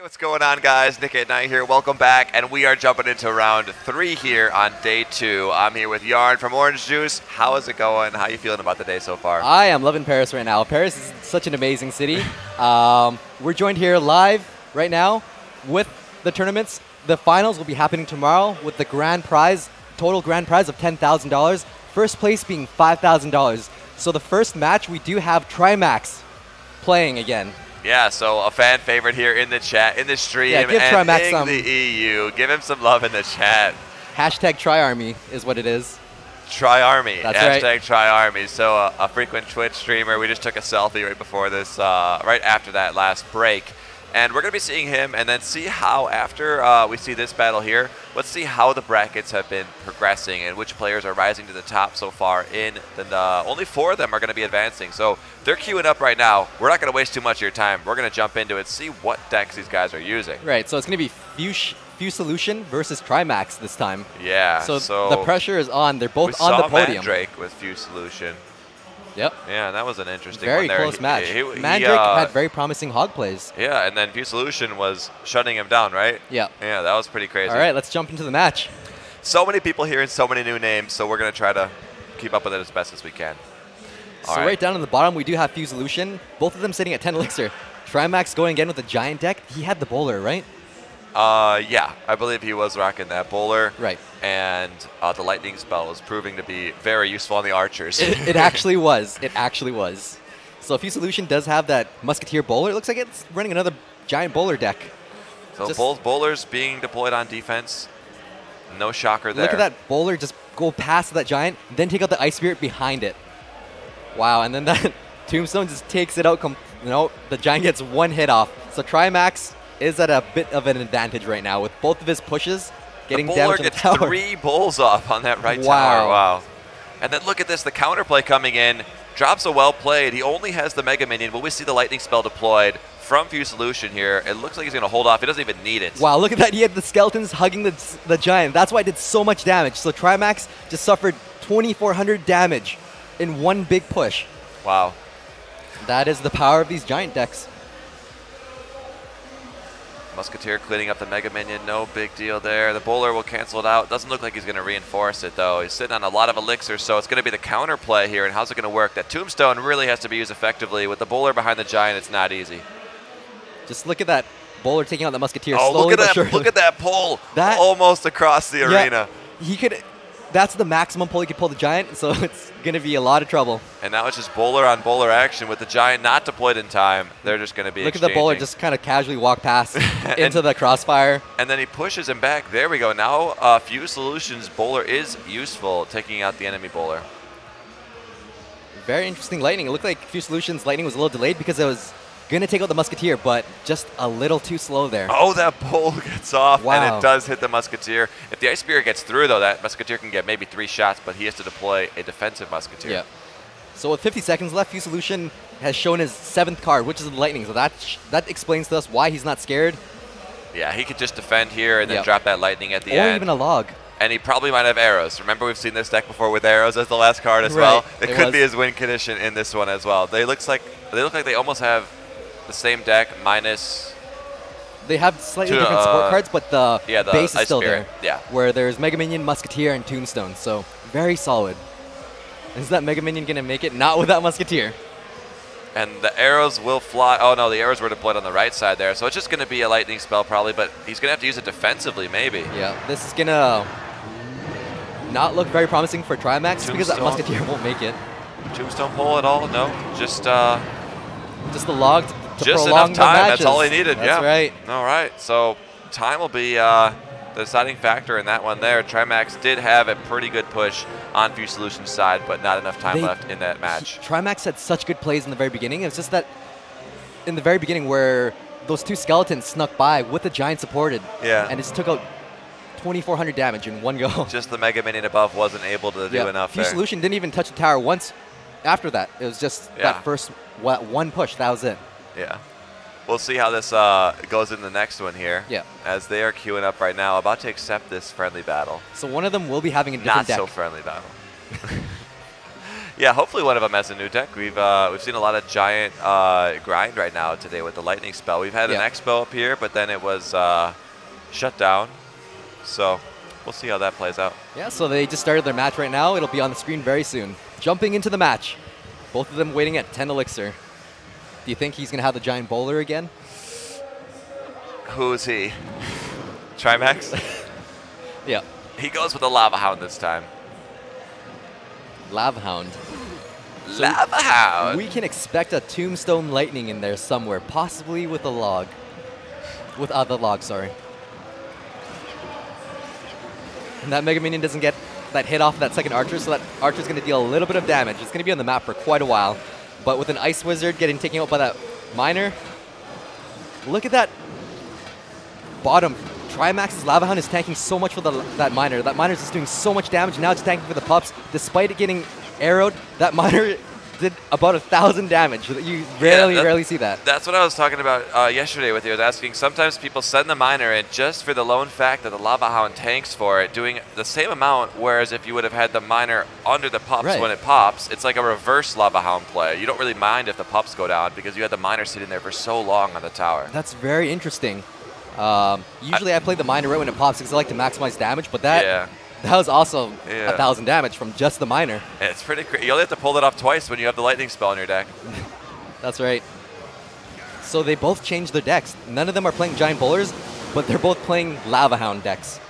What's going on, guys? Nick at Night here. Welcome back, and we are jumping into round 3 here on day 2. I'm here with Yarn from Orange Juice. How is it going? How are you feeling about the day so far? I am loving Paris right now. Paris is such an amazing city. We're joined here live right now with the tournaments. The finals will be happening tomorrow with the grand prize, total grand prize of $10,000. First place being $5,000. So the first match, we do have Trimax playing again. Yeah, so a fan favorite here in the chat, in the stream, yeah, give and Trimax in the EU. Give him some love in the chat. Hashtag TryArmy is what it is. TryArmy. That's Hashtag right. TryArmy. So a frequent Twitch streamer. We just took a selfie right before this, right after that last break. And we're going to be seeing him and then see how, after we see this battle here, let's see how the brackets have been progressing and which players are rising to the top so far. Only 4 of them are going to be advancing. So they're queuing up right now. We're not going to waste too much of your time. We're going to jump into it, see what decks these guys are using. Right, so it's going to be Fuse Solution versus Trimax this time. Yeah. So the pressure is on. They're both on the podium. Mandrake with Fuse Solution. Yep. Yeah, that was an interesting very one there. Close match. Mandrake had very promising hog plays. Yeah, and then Fuse Solution was shutting him down, right? Yeah. Yeah, that was pretty crazy. All right, let's jump into the match. So many people here and so many new names, so we're going to try to keep up with it as best as we can. So right down on the bottom, we do have Fuse Solution. Both of them sitting at 10 elixir. Trimax going again with the giant deck. He had the bowler, right? Yeah, I believe he was rocking that bowler. Right. And the lightning spell was proving to be very useful on the archers. It actually was. It actually was. So Fuse Solution does have that Musketeer bowler. It looks like it's running another giant bowler deck. So both bowlers being deployed on defense. No shocker there. Look at that bowler just go past that giant, then take out the Ice Spirit behind it. Wow, and then that Tombstone just takes it out. The giant gets 1 hit off. So Trimax is at a bit of an advantage right now with both of his pushes getting damage to the tower. The bowler gets 3 bowls off on that right tower. Wow. And then look at this, the counterplay coming in. Drops a well played. He only has the Mega Minion. Will we see the lightning spell deployed from Fuse Solution here? It looks like he's going to hold off. He doesn't even need it. Wow, look at that. He had the skeletons hugging the giant. That's why it did so much damage. So Trimax just suffered 2,400 damage in 1 big push. Wow. That is the power of these giant decks. Musketeer cleaning up the Mega Minion, no big deal there. The bowler will cancel it out. Doesn't look like he's going to reinforce it, though. He's sitting on a lot of elixir, so it's going to be the counterplay here. And how's it going to work? That Tombstone really has to be used effectively. With the bowler behind the giant, it's not easy. Just look at that bowler taking out the Musketeer. Oh, slowly look at that pull. That, almost across the arena. He could. That's the maximum pull he could pull the giant, so it's going to be a lot of trouble. And now it's just bowler on bowler action with the giant not deployed in time. They're just going to be Look at the bowler just kind of casually walk past into the crossfire. And then he pushes him back. There we go. Now Fuse Solutions bowler is useful, taking out the enemy bowler. Very interesting lightning. It looked like Fuse Solutions lightning was a little delayed because it was going to take out the Musketeer, but just a little too slow there. Oh, that bowl gets off, wow. And it does hit the Musketeer. If the Ice Spirit gets through, though, that Musketeer can get maybe 3 shots, but he has to deploy a defensive Musketeer. Yeah. So with 50 seconds left, Fuse Solution has shown his 7th card, which is the lightning. So that explains to us why he's not scared. Yeah, he could just defend here and then drop that lightning at the end. Or even a log. And he probably might have arrows. Remember, we've seen this deck before with arrows as the last card as well. It could be his win condition in this one as well. They look like they almost have the same deck minus. They have slightly different support cards, but the base is still there. Yeah. Where there's Mega Minion, Musketeer, and Tombstone. So very solid. Is that Mega Minion going to make it? Not with that Musketeer. And the arrows will fly. Oh, no, the arrows were deployed on the right side there. So it's just going to be a lightning spell probably, but he's going to have to use it defensively maybe. Yeah, this is going to not look very promising for Trimax because that Musketeer won't make it. Tombstone pull at all? No, just the log to just prolong enough time. The matches. That's all he needed. That's right. All right. So time will be the deciding factor in that one there. Trimax did have a pretty good push on Fuse Solutions' side, but not enough time left in that match. Trimax had such good plays in the very beginning. It's just that in the very beginning where those 2 skeletons snuck by with the giant supported. Yeah. And it just took out 2,400 damage in 1 go. Just the Mega Minion above wasn't able to do enough Fuse there. Solution didn't even touch the tower once after that. It was just that first 1 push. That was it. Yeah. We'll see how this goes in the next one here. Yeah. As they are queuing up right now, about to accept this friendly battle. So one of them will be having a different deck. Not so friendly battle. Yeah, hopefully one of them has a new deck. We've seen a lot of giant grind right now today with the lightning spell. We've had an expo up here, but then it was shut down. So we'll see how that plays out. Yeah, so they just started their match right now. It'll be on the screen very soon. Jumping into the match. Both of them waiting at 10 elixir. Do you think he's going to have the giant bowler again? Who is he? Trimax? Yeah. He goes with a Lava Hound this time. Lava Hound. So Lava Hound! We can expect a Tombstone Lightning in there somewhere, possibly with a log. With the log, sorry. And that Mega Minion doesn't get that hit off that second Archer, so that Archer's going to deal a little bit of damage. It's going to be on the map for quite a while. But with an Ice Wizard getting taken out by that Miner, look at that bottom. Trimax's Lava Hound is tanking so much for that Miner. That Miner's just doing so much damage. Now it's tanking for the pups. Despite it getting arrowed, that Miner did about 1,000 damage. You rarely see that. That's what I was talking about yesterday with you. I was asking, sometimes people send the Miner in just for the lone fact that the Lava Hound tanks for it, doing the same amount, whereas if you would have had the Miner under the pups when it pops, it's like a reverse Lava Hound play. You don't really mind if the pups go down because you had the Miner sitting there for so long on the tower. That's very interesting. Usually I play the Miner right when it pops because I like to maximize damage, but that was also 1,000 damage from just the Miner. It's pretty crazy. You only have to pull it off twice when you have the lightning spell in your deck. That's right. So they both changed their decks. None of them are playing giant bowlers, but they're both playing Lava Hound decks.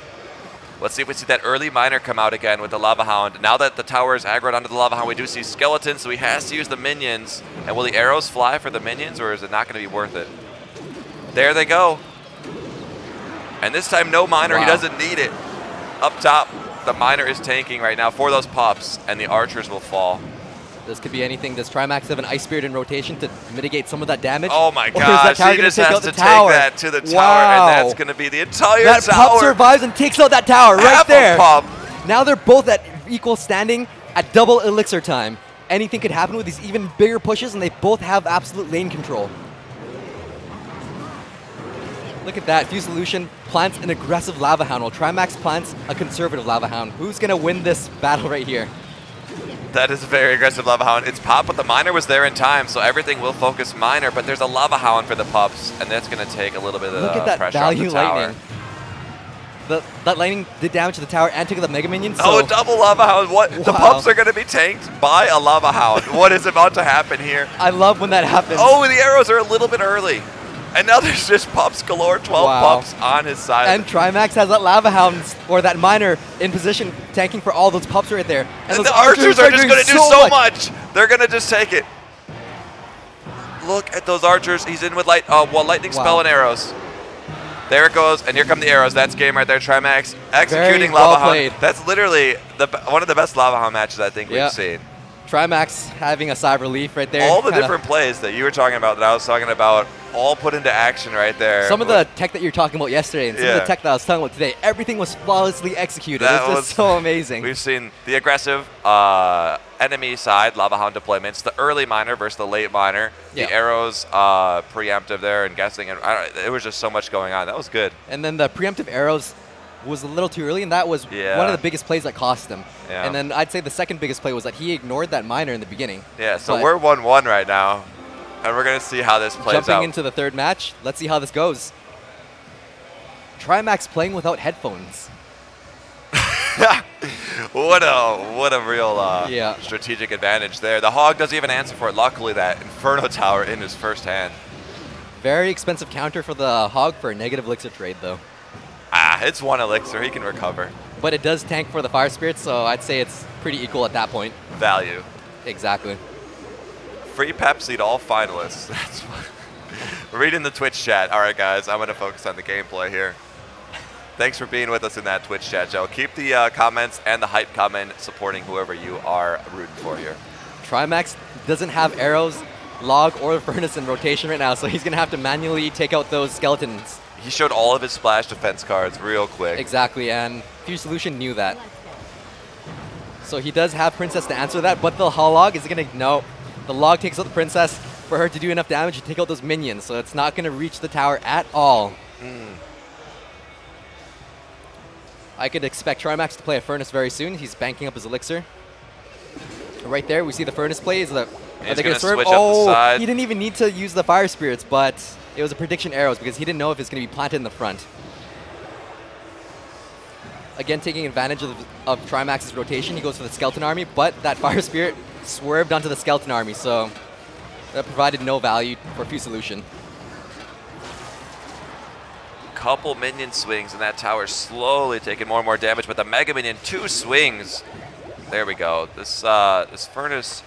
Let's see if we see that early Miner come out again with the Lava Hound. Now that the tower is aggroed onto the Lava Hound, we do see skeletons, so he has to use the minions. And will the arrows fly for the minions, or is it not going to be worth it? There they go. And this time, no Miner. He doesn't need it. Up top, the Miner is tanking right now for those pups, and the archers will fall. This could be anything. Does Trimax have an Ice Spirit in rotation to mitigate some of that damage? Oh my gosh, he just has to take that to the tower, and that's going to be the entire tower. That pup survives and takes out that tower right there. Pup. Now they're both at equal standing at double elixir time. Anything could happen with these even bigger pushes, and they both have absolute lane control. Look at that. Fuse Solution plants an aggressive Lava Hound, while Trimax plants a conservative Lava Hound. Who's going to win this battle right here? That is a very aggressive Lava Hound. It's pop, but the Miner was there in time, so everything will focus Miner, but there's a Lava Hound for the pups, and that's going to take a little bit of pressure off the tower. Lightning. That lightning did damage to the tower and took the Mega Minion. So a double Lava Hound. What? Wow. The pups are going to be tanked by a Lava Hound. What is about to happen here? I love when that happens. Oh, the arrows are a little bit early. And now there's just pups galore, 12 pups on his side. And Trimax has that Lava Hound, or that Miner, in position, tanking for all those pups right there. And the archers are just going to do so much. They're going to just take it. Look at those archers. He's in with lightning spell and arrows. There it goes, and here come the arrows. That's game right there. Trimax executing Lava Hound. That's literally one of the best Lava Hound matches I think we've seen. Trimax having a sigh of relief right there. All the different plays that you were talking about, that I was talking about, all put into action right there. Some of the tech that you were talking about yesterday and some of the tech that I was talking about today, everything was flawlessly executed. It was just so amazing. We've seen the aggressive enemy side Lava Hound deployments, the early Miner versus the late Miner, the arrows preemptive there and guessing. And it was just so much going on. That was good. And then the preemptive arrows was a little too early, and that was one of the biggest plays that cost him. Yeah. And then I'd say the second biggest play was that he ignored that Miner in the beginning. Yeah, so we're 1-1 right now, and we're going to see how this plays out. Jumping into the third match, let's see how this goes. Trimax playing without headphones. What a real strategic advantage there. The Hog doesn't even answer for it. Luckily, that Inferno Tower in his first hand. Very expensive counter for the Hog for a negative elixir trade, though. It's one elixir. He can recover. But it does tank for the Fire Spirit, so I'd say it's pretty equal at that point. Value. Exactly. Free Pepsi to all finalists. That's what. Reading the Twitch chat. All right, guys, I'm going to focus on the gameplay here. Thanks for being with us in that Twitch chat, Joe. Keep the comments and the hype comment supporting whoever you are rooting for here. Trimax doesn't have arrows, log, or furnace in rotation right now, so he's going to have to manually take out those skeletons. He showed all of his splash defense cards real quick. Exactly, and Fuse Solution knew that. So he does have Princess to answer that, but the log is going to... No. The log takes out the Princess for her to do enough damage to take out those minions, so it's not going to reach the tower at all. I could expect Trimax to play a Furnace very soon. He's banking up his elixir. Right there, we see the Furnace play. Is the He's going to switch up the oh, side. he didn't even need to use the Fire Spirits, but it was a prediction arrows because he didn't know if it's going to be planted in the front. Again, taking advantage of Trimax's rotation, he goes for the Skeleton Army, but that Fire Spirit swerved onto the Skeleton Army, so that provided no value for Fusolution. Couple minion swings, and that tower slowly taking more and more damage, but the Mega Minion, 2 swings. There we go. This Furnace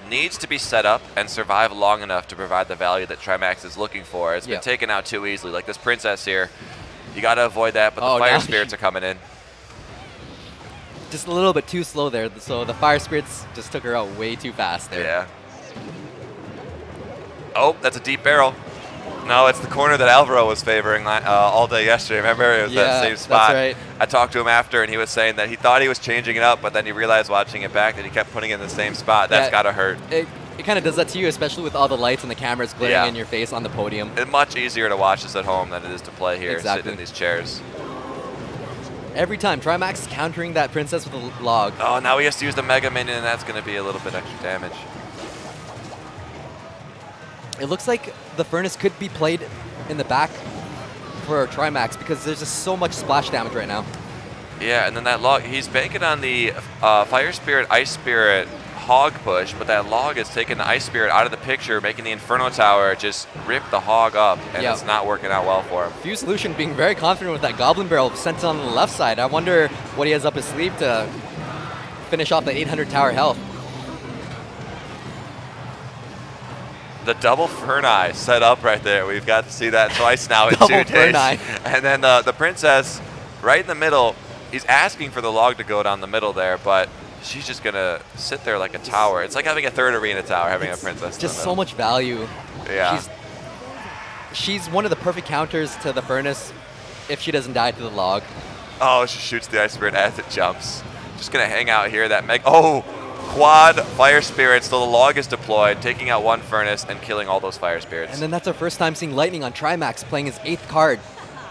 needs to be set up and survive long enough to provide the value that Trimax is looking for. It's been taken out too easily. Like this Princess here, you got to avoid that, but the Fire Spirits are coming in. Just a little bit too slow there, so the Fire Spirits just took her out way too fast there. Yeah. Oh, that's a deep barrel. No, it's the corner that Alvaro was favoring all day yesterday. Remember, it was that same spot. That's right. I talked to him after, and he was saying that he thought he was changing it up, but then he realized watching it back that he kept putting it in the same spot. That's got to hurt. It kind of does that to you, especially with all the lights and the cameras glaring in your face on the podium. It's much easier to watch this at home than it is to play here, sitting in these chairs. Every time, Trimax is countering that Princess with a log. Oh, now he has to use the Mega Minion, and that's going to be a little bit extra damage. It looks like the Furnace could be played in the back for Trimax because there's just so much splash damage right now. Yeah, and then that log, he's banking on the Fire Spirit, Ice Spirit hog push, but that log has taken the Ice Spirit out of the picture, making the Inferno Tower just rip the hog up, and it's not working out well for him. Fusolution being very confident with that Goblin Barrel sent on the left side. I wonder what he has up his sleeve to finish off the 800 tower health. The double Ferneye set up right there. We've got to see that twice now in 2 days. And then the Princess right in the middle. He's asking for the log to go down the middle there, but she's just going to sit there like a tower. It's like having a third arena tower, having a Princess in the just middle. So much value. Yeah. She's one of the perfect counters to the Furnace if she doesn't die to the log. Oh, she shoots the Ice Spirit as it jumps. Just going to hang out here. Oh, quad Fire Spirits, so the log is deployed, taking out 1 Furnace and killing all those Fire Spirits. And then that's our first time seeing Lightning on Trimax playing his 8th card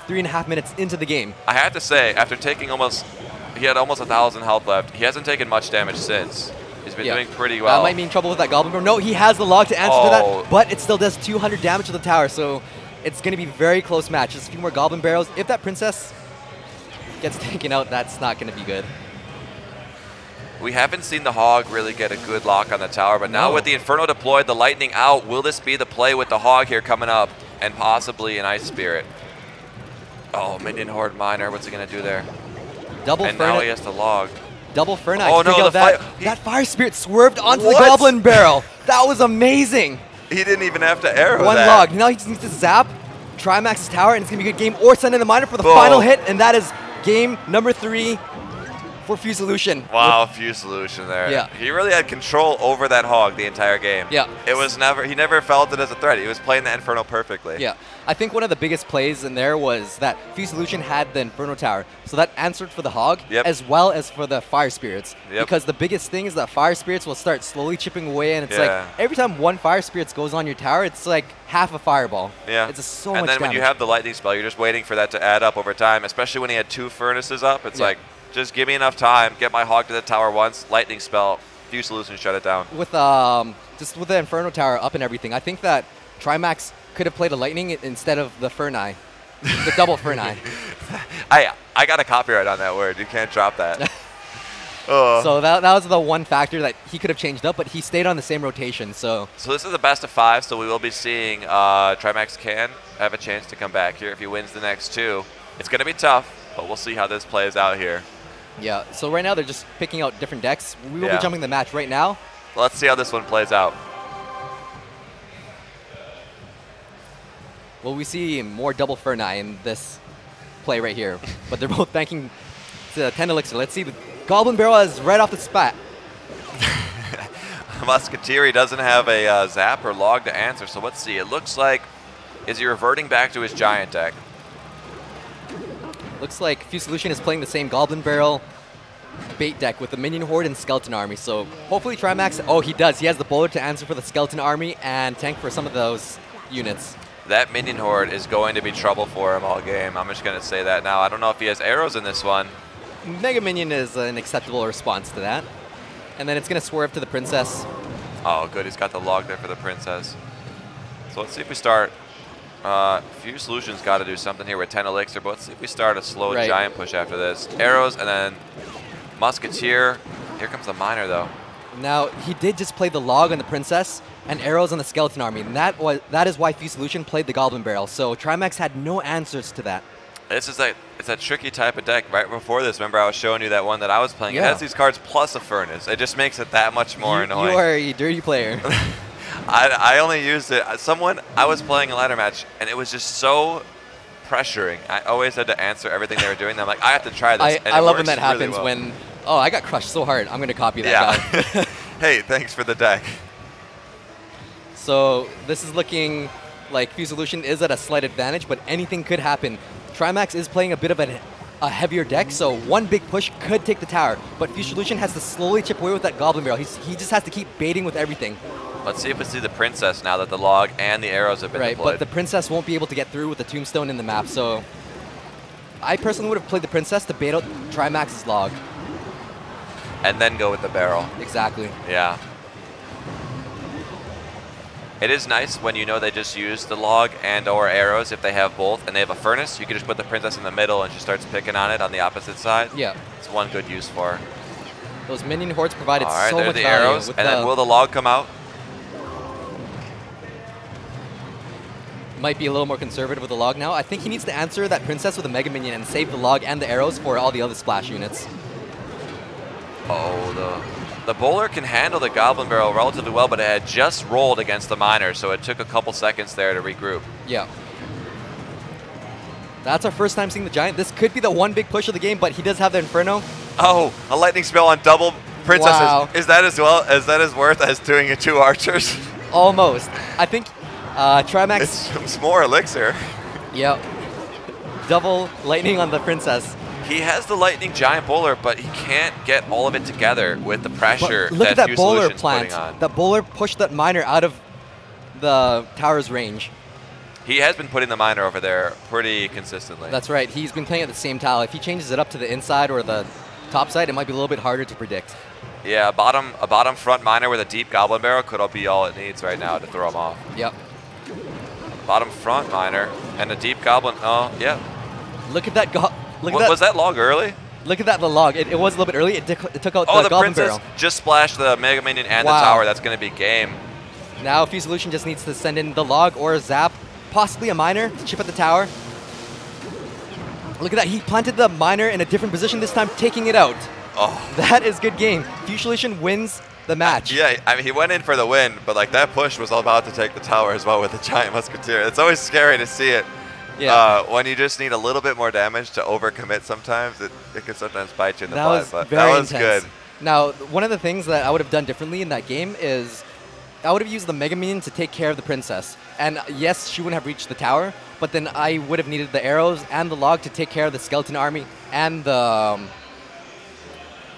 3.5 minutes into the game. I have to say, after taking he had almost 1,000 health left. He hasn't taken much damage since. He's been doing pretty well. Might be in trouble with that Goblin Barrel. No, he has the log to answer to that, but it still does 200 damage to the tower, so it's going to be a very close match. Just a few more Goblin Barrels. If that Princess gets taken out, that's not going to be good. We haven't seen the Hog really get a good lock on the tower, but now with the Inferno deployed, the Lightning out, will this be the play with the Hog here coming up and possibly an Ice Spirit? Oh, Minion Horde Miner, what's he going to do there? And now he has the log. Double Fernax. Oh no, that Fire Spirit swerved onto the Goblin Barrel. That was amazing. He didn't even have to arrow One log. Now he just needs to zap Trimax's tower, and it's going to be a good game, or send in the miner for the final hit, and that is game number 3 for Fusolution. Wow, Fusolution there. Yeah. He really had control over that Hog the entire game. Yeah. It was he never felt it as a threat. He was playing the Inferno perfectly. Yeah. I think one of the biggest plays in there was that Fusolution had the Inferno Tower. So that answered for the Hog as well as for the Fire Spirits. Because the biggest thing is that Fire Spirits will start slowly chipping away, and it's like every time 1 Fire Spirits goes on your tower, it's like half a fireball. Yeah. It's so much damage. And then when you have the Lightning spell, you're just waiting for that to add up over time, especially when he had 2 Furnaces up. It's like, just give me enough time, get my Hog to the tower once, Lightning spell, Fusolution, shut it down. With just with the Inferno Tower up and everything, I think that Trimax could have played a Lightning instead of the Ferneye, the double Ferneye. I got a copyright on that word. You can't drop that. So that was the one factor that he could have changed up, but he stayed on the same rotation. So this is the best of 5, so we will be seeing Trimax can have a chance to come back here if he wins the next 2. It's going to be tough, but we'll see how this plays out here. Yeah, so right now they're just picking out different decks. We will be jumping the match right now. Let's see how this one plays out. Well, we see more double Ferneye in this play right here, but they're both banking to 10 Elixir. Let's see, the Goblin Barrel is right off the spot. Musketeer doesn't have a zap or log to answer, so let's see. It looks like, is he reverting back to his Giant deck? Looks like Fusolution is playing the same Goblin Barrel bait deck with the Minion Horde and Skeleton Army. So hopefully Trimax, he does. He has the bullet to answer for the Skeleton Army and tank for some of those units. That Minion Horde is going to be trouble for him all game. I'm just going to say that now. I don't know if he has arrows in this one. Mega Minion is an acceptable response to that. And then it's going to swerve to the princess. Oh, good. He's got the log there for the princess. So let's see if we start. Few Solutions got to do something here with 10 elixir, but let's see if we start a slow giant push after this. Arrows and then Musketeer. Here comes the miner, though. Now, he did just play the log on the princess and arrows on the skeleton army. And that is why Few Solution played the goblin barrel. So Trimax had no answers to that. It's that tricky type of deck. Right before this, remember I was showing you that one that I was playing. Yeah. It has these cards plus a furnace. It just makes it that much more annoying. You are a dirty player. I only used it. I was playing a ladder match, and it was just so pressuring. I always had to answer everything they were doing. I'm like, I have to try this. I love when that happens when, oh, I got crushed so hard. I'm going to copy that guy. Hey, thanks for the deck. So this is looking like Few Solution is at a slight advantage, but anything could happen. Trimax is playing a bit of a heavier deck, so one big push could take the tower. But Few Solution has to slowly chip away with that goblin barrel. He just has to keep baiting with everything. Let's see if we see the princess now that the log and the arrows have been deployed. But the princess won't be able to get through with the tombstone in the map, so I personally would have played the princess to bait out Trimax's log. And then go with the barrel. Exactly. Yeah. It is nice when you know they just use the log and or arrows if they have both, and they have a furnace. You can just put the princess in the middle and she starts picking on it on the opposite side. Yeah. It's one good use for her. Those minion hordes provided so much value. All right, the there are the arrows. And then will the log come out? Might be a little more conservative with the log now. I think he needs to answer that princess with a mega minion and save the log and the arrows for all the other splash units. Oh, the bowler can handle the goblin barrel relatively well, but it had just rolled against the miner, so it took a couple seconds there to regroup. Yeah. That's our first time seeing the giant. This could be the one big push of the game, but he does have the Inferno. Oh, a lightning spell on double princesses. Wow. Is that as worth as doing it 2 archers? Almost. I think Trimax... It's more elixir. Yep. Double lightning on the princess. He has the lightning giant bowler, but he can't get all of it together with the pressure look at that Few bowler Solutions plant. putting on. That bowler pushed that miner out of the tower's range. He has been putting the miner over there pretty consistently. That's right. He's been playing at the same tile. If he changes it up to the inside or the top side, it might be a little bit harder to predict. Yeah, a bottom front miner with a deep goblin barrel could all be all it needs right now to throw him off. Yep. Bottom front miner and a deep goblin. Oh, yeah. Look at that. Was that log early? Look at that, the log. It was a little bit early. It took out the goblin barrel. Princess just splashed the Mega Minion and the tower. That's going to be game. Now Few Solution just needs to send in the log or a zap, possibly a miner to chip at the tower. Look at that. He planted the miner in a different position this time, taking it out. Oh. That is good game. Few Solution wins the match. Yeah, I mean, he went in for the win, but like that push was all about to take the tower as well with the giant musketeer. It's always scary to see it. Yeah. When you just need a little bit more damage to overcommit sometimes, it can sometimes bite you in the butt. But that was intense. good. Now, one of the things that I would have done differently in that game is I would have used the Mega Minion to take care of the princess. And yes, she wouldn't have reached the tower, but then I would have needed the arrows and the log to take care of the skeleton army and the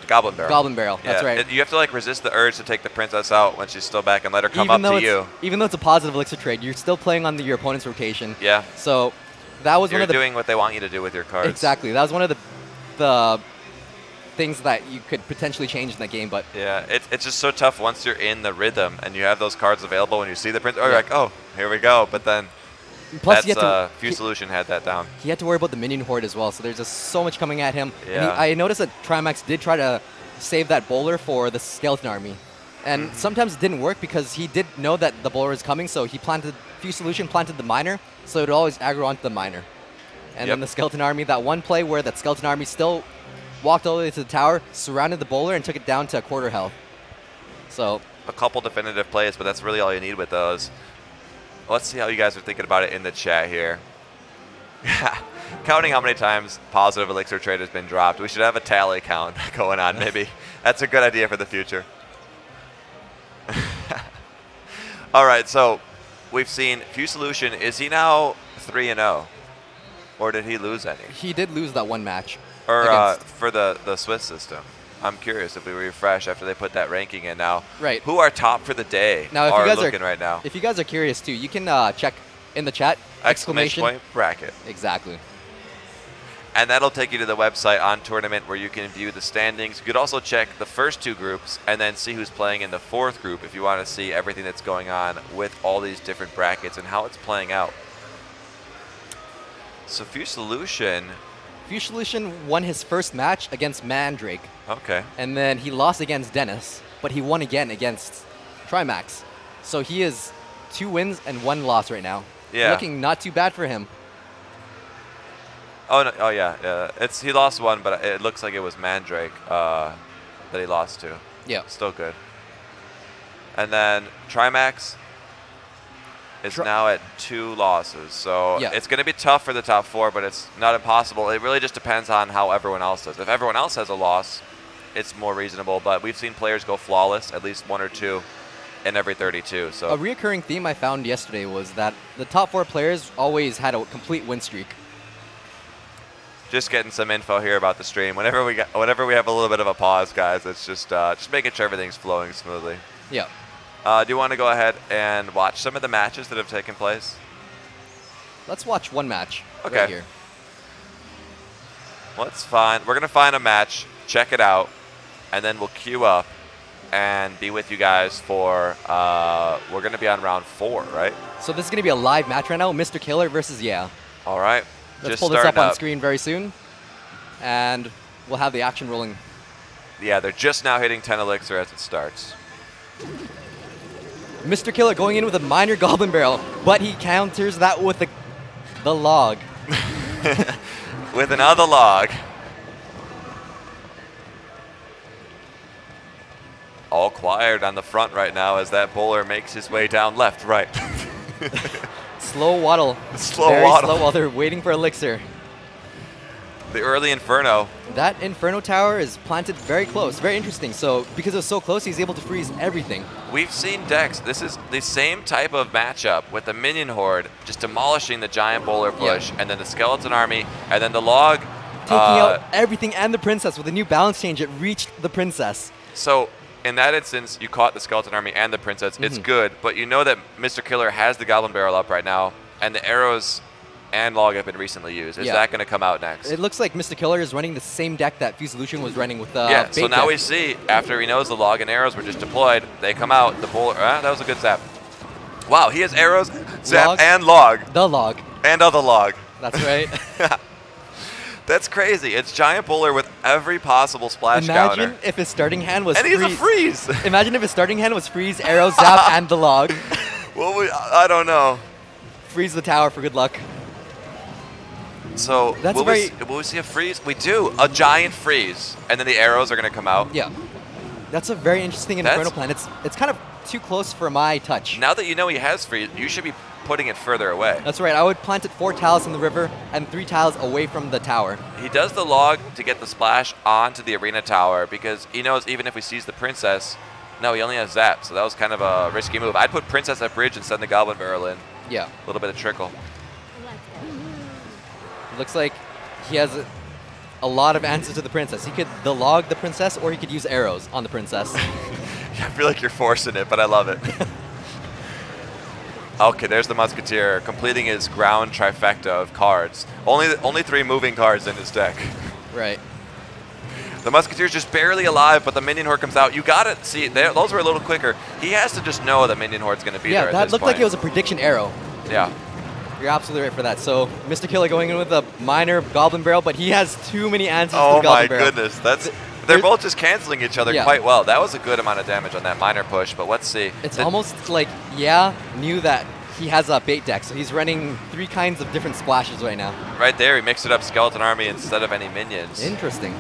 Goblin barrel. Goblin barrel, that's right. You have to like resist the urge to take the princess out when she's still back and let her come up to you. Even though it's a positive elixir trade, you're still playing on your opponent's rotation. Yeah. So that was one of the... You're doing what they want you to do with your cards. Exactly. That was one of the things that you could potentially change in that game, but... Yeah, it's just so tough once you're in the rhythm and you have those cards available when you see the princess. Oh, you're like, oh, here we go. But then plus Few Solution had that down. He had to worry about the minion horde as well, so there's just so much coming at him. Yeah. And I noticed that Trimax did try to save that bowler for the skeleton army. And sometimes it didn't work because he did know that the bowler was coming, so he Few Solution planted the miner, so it would always aggro onto the miner. And then the skeleton army, that one play where that skeleton army still walked all the way to the tower, surrounded the bowler, and took it down to a quarter health. So a couple definitive plays, but that's really all you need with those. Let's see how you guys are thinking about it in the chat here. Counting how many times positive elixir trade has been dropped. We should have a tally count going on, maybe. That's a good idea for the future. All right, so we've seen Few Solution. Is he now 3-0? Or did he lose any? He did lose that one match. Or for the Swiss system. I'm curious if we refresh after they put that ranking in now. Right. Who are top for the day now, if are you guys looking right now? If you guys are curious too, you can check in the chat. Exclamation point bracket. Exactly. And that'll take you to the website on Tournament where you can view the standings. You could also check the first 2 groups and then see who's playing in the 4th group if you want to see everything that's going on with all these different brackets and how it's playing out. So Fusolution won his first match against Mandrake. Okay. And then he lost against Dennis, but he won again against Trimax. So he is 2 wins and 1 loss right now. Yeah. Looking not too bad for him. Oh, no, yeah. He lost 1, but it looks like it was Mandrake that he lost to. Yeah. Still good. And then Trimax is now at 2 losses. So it's going to be tough for the top 4, but it's not impossible. It really just depends on how everyone else does. If everyone else has a loss, it's more reasonable. But we've seen players go flawless, at least 1 or 2 in every 32. So a reoccurring theme I found yesterday was that the top 4 players always had a complete win streak. Just getting some info here about the stream. Whenever we have a little bit of a pause, guys, it's just making sure everything's flowing smoothly. Yeah. Do you want to go ahead and watch some of the matches that have taken place? Let's watch one match right here. Let's find. We're gonna find a match, check it out, and then we'll queue up and be with you guys for. We're gonna be on round 4, right? So this is gonna be a live match right now. Mr. Killer versus All right. Let's pull this up on screen very soon, and we'll have the action rolling. Yeah, they're just now hitting 10 elixir as it starts. Mr. Killer going in with a minor Goblin Barrel, but he counters that with the log. With another log. All quiet on the front right now as that bowler makes his way down left, right. Slow waddle. Slow waddle. Slow while they're waiting for elixir. The early Inferno. That Inferno tower is planted very close. Very interesting. So because it was so close, he's able to freeze everything. We've seen decks. This is the same type of matchup with the minion horde just demolishing the giant bowler push, and then the skeleton army, and then the log. Taking out everything and the princess. With a new balance change, it reached the princess. So in that instance, you caught the skeleton army and the princess. It's good, but you know that Mr. Killer has the Goblin Barrel up right now, and the arrows and log have been recently used. Is that going to come out next? It looks like Mr. Killer is running the same deck that Fusolution was running with yeah, so now deck. we see, after he knows the log and arrows were just deployed, they come out, the bowler, that was a good zap. Wow, he has arrows, zap, log, and log. The log. And other log. That's right. That's crazy. It's giant bowler with every possible splash counter. Imagine if his starting hand was and freeze. he's a freeze. Imagine if his starting hand was freeze, arrow, zap, and the log. Well, I don't know. Freeze the tower for good luck. So That's will we see a freeze? We do. A giant freeze. And then the arrows are going to come out. Yeah. That's a very interesting Inferno plan. It's kind of too close for my touch. Now that you know he has freeze, you should be putting it further away. That's right. I would plant it 4 tiles in the river and 3 tiles away from the tower. He does the log to get the splash onto the arena tower because he knows even if he sees the princess, no, he only has zap, so that was kind of a risky move. I'd put princess at bridge and send the Goblin Barrel in. Yeah. A little bit of trickle. Looks like he has a lot of answers to the princess. He could log the princess, or he could use arrows on the princess. Yeah, I feel like you're forcing it, but I love it. Okay, there's the Musketeer completing his ground trifecta of cards. Only 3 moving cards in his deck. Right. The Musketeer's just barely alive, but the Minion Horde comes out. You gotta see, those were a little quicker. He has to just know the Minion Horde's gonna be there at this point. Yeah, that looked like it was a prediction arrow. Yeah. You're absolutely right for that. So Mr. Killer going in with a minor Goblin Barrel, but he has too many answers to the Goblin Barrel. Oh my goodness, they're both just canceling each other quite well. That was a good amount of damage on that minor push, but let's see. It's almost like knew that he has a bait deck, so he's running 3 kinds of different splashes right now. Right there, he mixed it up Skeleton Army instead of any minions. Interesting.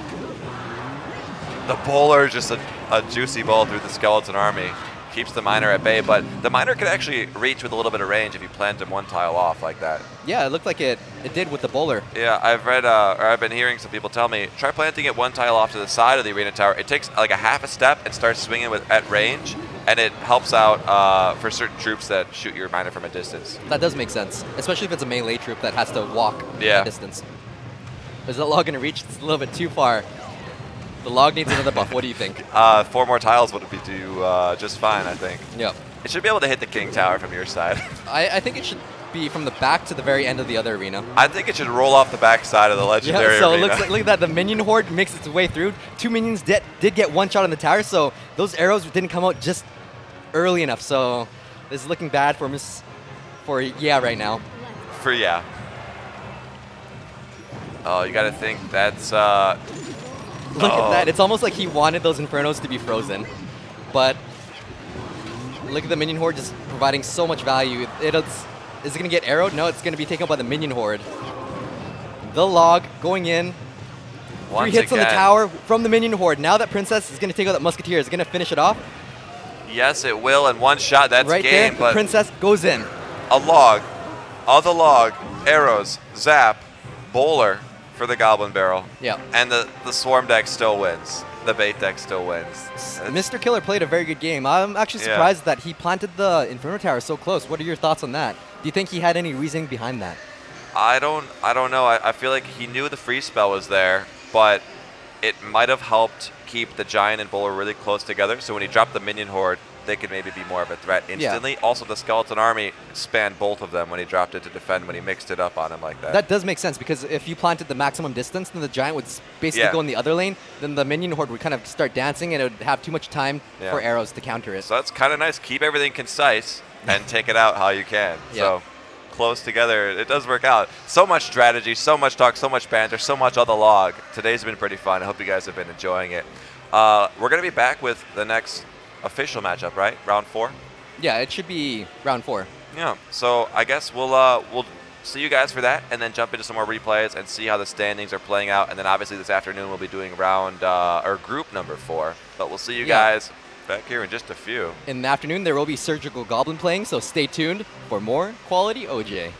The bowler is just a juicy ball through the Skeleton Army. Keeps the miner at bay, but the miner could actually reach with a little bit of range if you plant him 1 tile off like that. Yeah, it looked like it did with the bowler. Yeah, I've read, or I've been hearing some people tell me, try planting it 1 tile off to the side of the arena tower. It takes like a half a step and starts swinging at range, and it helps out for certain troops that shoot your miner from a distance. That does make sense, especially if it's a melee troop that has to walk a distance. Is that log going to reach? It's a little bit too far. The log needs another buff. What do you think? 4 more tiles would do just fine, I think. Yep. It should be able to hit the king tower from your side. I think it should be from the back to the very end of the other arena. I think it should roll off the back side of the legendary Yeah, so arena. it looks like, look at that. The minion horde makes its way through. 2 minions did get one shot on the tower, so those arrows didn't come out just early enough. So this is looking bad for Yeah right now. For Yeah. Oh, you got to think that's... Look at that. It's almost like he wanted those Infernos to be frozen. But look at the minion horde just providing so much value. Is it going to get arrowed? No, it's going to be taken up by the minion horde. The log going in. Once 3 hits on the again. tower from the minion horde. Now that Princess is going to take out that Musketeer. Is it going to finish it off? Yes, it will. And one shot, that's Right game. there, But Princess goes in. a log. On the log, arrows, zap, bowler for the Goblin Barrel. Yeah. And the Swarm deck still wins. The bait deck still wins. Mr. Killer played a very good game. I'm actually Yeah. surprised that he planted the Inferno Tower so close. What are your thoughts on that? Do you think he had any reasoning behind that? I don't know. I feel like he knew the free spell was there, but it might have helped keep the Giant and Bowler really close together. So when he dropped the Minion Horde, they could maybe be more of a threat instantly. Yeah. Also, the Skeleton Army spanned both of them when he dropped it to defend, when he mixed it up on him like that. That does make sense, because if you planted the maximum distance, then the Giant would basically go in the other lane. Then the Minion Horde would kind of start dancing, and it would have too much time for arrows to counter it. So that's kind of nice. Keep everything concise and take it out how you can. So close together, it does work out. So much strategy, so much talk, so much banter, so much on the log. Today's been pretty fun. I hope you guys have been enjoying it. We're going to be back with the next official matchup, right? Round 4? Yeah, it should be round 4. Yeah, so I guess we'll see you guys for that, and then jump into some more replays and see how the standings are playing out. And then obviously this afternoon we'll be doing round or group number 4. But we'll see you guys back here in just a few. In the afternoon there will be Surgical Goblin playing, so stay tuned for more quality OJ.